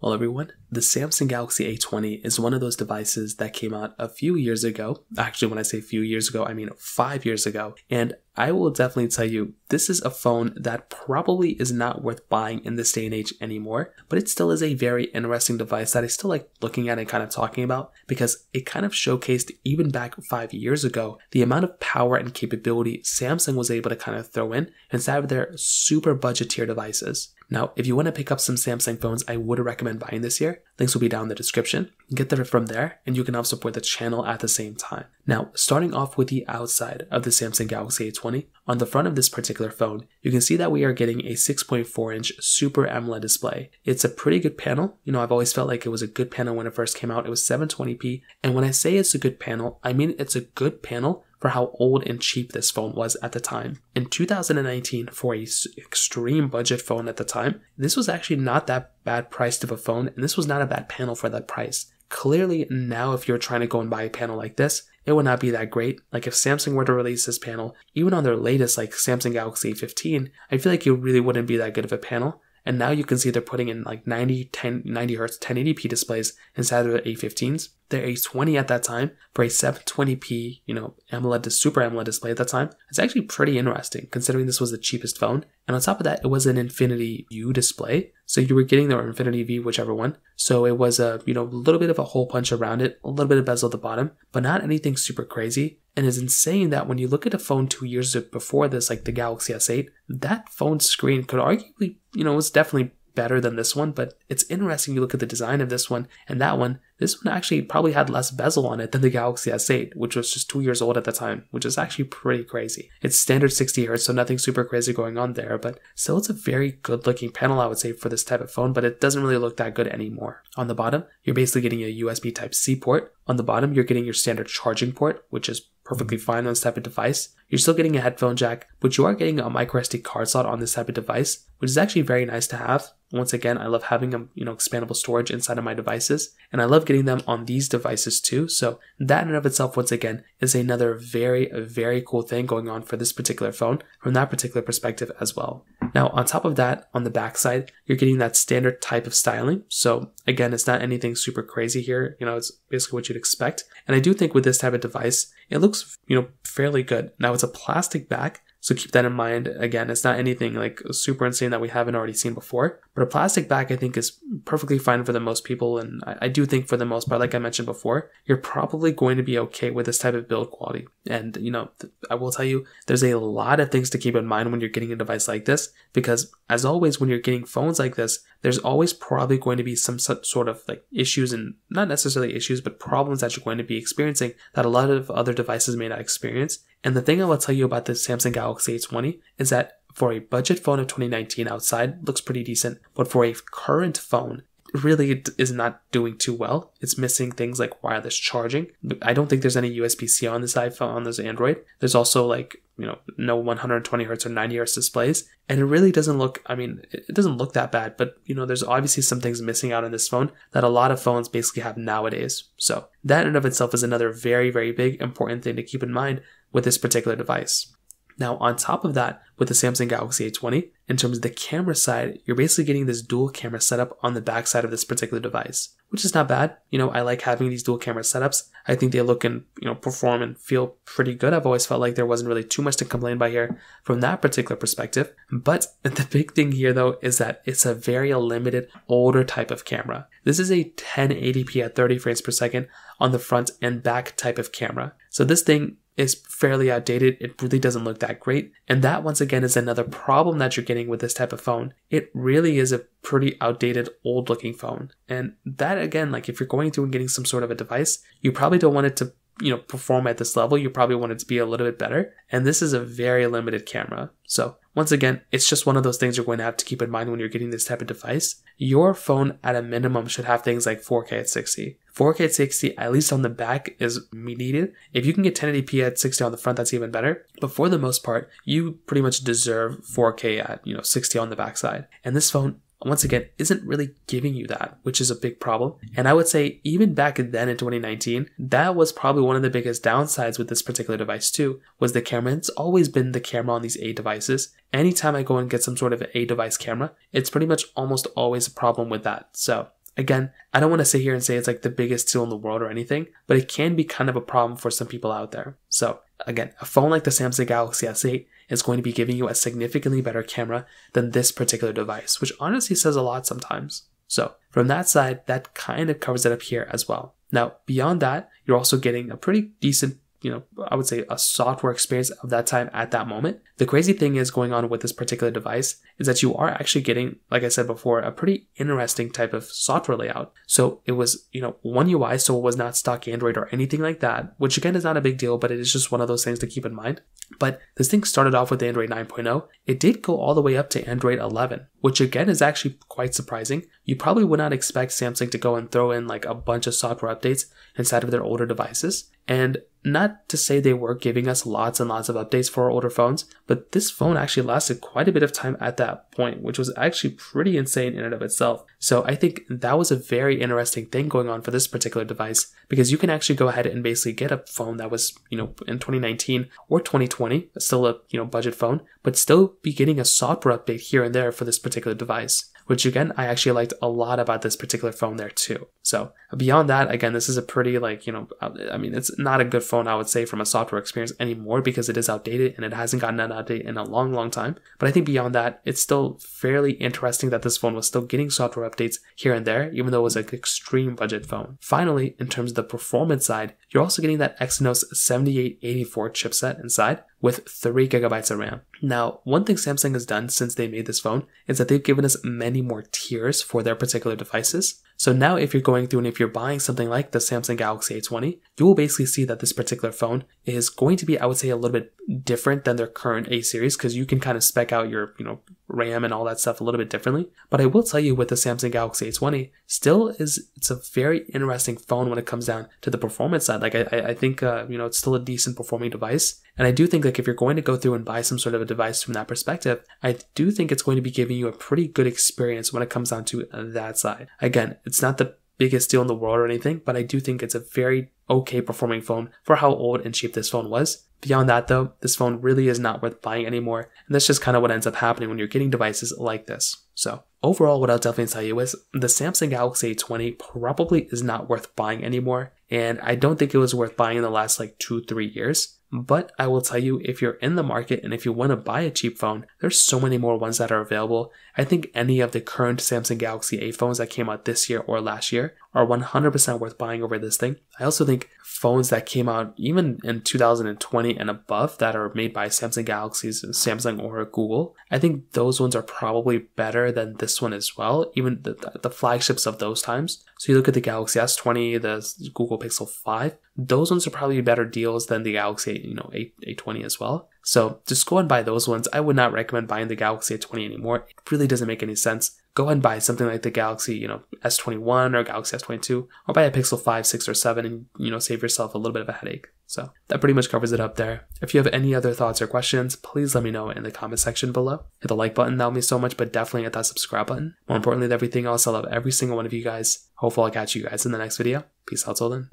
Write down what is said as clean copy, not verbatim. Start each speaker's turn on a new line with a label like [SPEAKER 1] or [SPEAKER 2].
[SPEAKER 1] Well, everyone, the Samsung Galaxy A20 is one of those devices that came out a few years ago. Actually, when I say a few years ago, I mean 5 years ago. And I will definitely tell you, this is a phone that probably is not worth buying in this day and age anymore, but it still is a very interesting device that I still like looking at and kind of talking about because it kind of showcased, even back 5 years ago, the amount of power and capability Samsung was able to kind of throw in inside of their super budget tier devices. Now, if you want to pick up some Samsung phones, I would recommend buying this year. Links will be down in the description. Get them from there, and you can help support the channel at the same time. Now, starting off with the outside of the Samsung Galaxy A20, on the front of this particular phone, you can see that we are getting a 6.4-inch Super AMOLED display. It's a pretty good panel. You know, I've always felt like it was a good panel when it first came out. It was 720p, and when I say it's a good panel, I mean it's a good panel for how old and cheap this phone was at the time. In 2019, for a extreme budget phone at the time, this was actually not that bad priced of a phone, and this was not a bad panel for that price. Clearly now, if you're trying to go and buy a panel like this, it would not be that great. Like if Samsung were to release this panel, even on their latest like Samsung Galaxy A15, I feel like it really wouldn't be that good of a panel. And now you can see they're putting in like 90 Hz 1080p displays inside of their A15s. Their A20 at that time, for a 720p, AMOLED to Super AMOLED display at that time, it's actually pretty interesting considering this was the cheapest phone. And on top of that, it was an Infinity U display. So you were getting their Infinity V, whichever one. So it was a, little bit of a hole punch around it, a little bit of bezel at the bottom, but not anything super crazy. And it's insane that when you look at a phone 2 years before this, like the Galaxy S8, that phone screen could arguably, was definitely better than this one, but it's interesting. You look at the design of this one and that one. This one actually probably had less bezel on it than the Galaxy S8, which was just 2 years old at the time, which is actually pretty crazy. It's standard 60 Hz, so nothing super crazy going on there, but still it's a very good looking panel, I would say, for this type of phone, but it doesn't really look that good anymore. On the bottom, you're basically getting a USB Type-C port. On the bottom, you're getting your standard charging port, which is perfectly fine on this type of device. You're still getting a headphone jack, but you are getting a microSD card slot on this type of device, which is actually very nice to have. Once again, I love having expandable storage inside of my devices, and I love getting them on these devices too. So that in and of itself, once again, is another very, very cool thing going on for this particular phone from that particular perspective as well. Now, on top of that, on the back side, you're getting that standard type of styling. So again, it's not anything super crazy here. It's basically what you'd expect. And I do think with this type of device, it looks, fairly good. Now it's a plastic back, so keep that in mind. Again, it's not anything like super insane that we haven't already seen before, but a plastic back I think is perfectly fine for the most people. And I do think for the most part, like I mentioned before, you're probably going to be okay with this type of build quality. And I will tell you, there's a lot of things to keep in mind when you're getting a device like this, because as always, when you're getting phones like this, there's always probably going to be some sort of like issues, and not necessarily issues, but problems that you're going to be experiencing that a lot of other devices may not experience. And the thing I will tell you about the Samsung Galaxy A20 is that for a budget phone of 2019 outside, looks pretty decent, but for a current phone, really is not doing too well. It's missing things like wireless charging. I don't think there's any USB-C on this iPhone, on this Android. There's also like, no 120 Hz or 90 Hz displays. And it really doesn't look, it doesn't look that bad, but there's obviously some things missing out on this phone that a lot of phones basically have nowadays. So that in and of itself is another very, very big, important thing to keep in mind with this particular device. Now, on top of that, with the Samsung Galaxy A20, in terms of the camera side, you're basically getting this dual camera setup on the back side of this particular device, which is not bad. I like having these dual camera setups. I think they look and, perform and feel pretty good. I've always felt like there wasn't really too much to complain about here from that particular perspective. But the big thing here, though, is that it's a very limited, older type of camera. This is a 1080p at 30 frames per second on the front and back type of camera. So this thing is fairly outdated. It really doesn't look that great. And that once again is another problem that you're getting with this type of phone. It really is a pretty outdated, old looking phone. And that again, like if you're going through and getting some sort of a device, you probably don't want it to perform at this level. You probably want it to be a little bit better. And this is a very limited camera. So once again, it's just one of those things you're going to have to keep in mind when you're getting this type of device. Your phone at a minimum should have things like 4K at 60. 4K at 60, at least on the back, is needed. If you can get 1080p at 60 on the front, that's even better. But for the most part, you pretty much deserve 4K at 60 on the backside. And this phone, once again, isn't really giving you that, which is a big problem. And I would say even back then in 2019, that was probably one of the biggest downsides with this particular device too, was the camera. It's always been the camera on these A devices. Anytime I go and get some sort of A device camera, it's pretty much almost always a problem with that. So Again, I don't want to sit here and say it's like the biggest deal in the world or anything, but it can be kind of a problem for some people out there. So again, a phone like the Samsung Galaxy S8 is going to be giving you a significantly better camera than this particular device, which honestly says a lot sometimes. So from that side, that kind of covers it up here as well. Now, beyond that, you're also getting a pretty decent, I would say a software experience of that time at that moment. The crazy thing is going on with this particular device is that you are actually getting, like I said before, a pretty interesting type of software layout. So it was, One UI, so it was not stock Android or anything like that, which again is not a big deal, but it is just one of those things to keep in mind. But this thing started off with Android 9.0. It did go all the way up to Android 11, which again is actually quite surprising. You probably would not expect Samsung to go and throw in like a bunch of software updates inside of their older devices. And not to say they were giving us lots and lots of updates for our older phones, but this phone actually lasted quite a bit of time at that point, which was actually pretty insane in and of itself. So I think that was a very interesting thing going on for this particular device, because you can actually go ahead and basically get a phone that was, in 2019 or 2020, still a, budget phone, but still be getting a software update here and there for this particular device, which again, I actually liked a lot about this particular phone there too. So beyond that, again, this is a pretty it's not a good phone, I would say, from a software experience anymore, because it is outdated and it hasn't gotten an update in a long, long time. But I think beyond that, it's still fairly interesting that this phone was still getting software updates here and there, even though it was an extreme budget phone. Finally, in terms of the performance side, you're also getting that Exynos 7884 chipset inside with 3 gigabytes of RAM. Now, one thing Samsung has done since they made this phone is that they've given us many more tiers for their particular devices. So now if you're going through and if you're buying something like the Samsung Galaxy A20, you will basically see that this particular phone is going to be, I would say, a little bit different than their current A series, because you can kind of spec out your, RAM and all that stuff a little bit differently. But I will tell you, with the Samsung Galaxy A20, it's a very interesting phone when it comes down to the performance side. Like I think, it's still a decent performing device. And I do think like if you're going to go through and buy some sort of a device from that perspective, I do think it's going to be giving you a pretty good experience when it comes down to that side. Again, it's not the biggest deal in the world or anything, but I do think it's a very okay performing phone for how old and cheap this phone was. Beyond that though, this phone really is not worth buying anymore, and that's just kind of what ends up happening when you're getting devices like this. So overall, what I'll definitely tell you is the Samsung Galaxy A20 probably is not worth buying anymore, and I don't think it was worth buying in the last like 2-3 years. But I will tell you, if you're in the market and if you want to buy a cheap phone, there's so many more ones that are available. I think any of the current Samsung Galaxy A phones that came out this year or last year are 100% worth buying over this thing. I also think phones that came out even in 2020 and above that are made by Samsung Galaxies, Samsung or Google, I think those ones are probably better than this one as well, even the flagships of those times. So you look at the Galaxy S20, the Google Pixel 5, those ones are probably better deals than the Galaxy A20 as well. So just go and buy those ones. I would not recommend buying the Galaxy A20 anymore. It really doesn't make any sense. Go ahead and buy something like the Galaxy, S21 or Galaxy S22, or buy a Pixel 5, 6, or 7 and, save yourself a little bit of a headache. So that pretty much covers it up there. If you have any other thoughts or questions, please let me know in the comment section below. Hit the like button, that would mean so much, but definitely hit that subscribe button. More importantly than everything else, I love every single one of you guys. Hopefully I'll catch you guys in the next video. Peace out till then.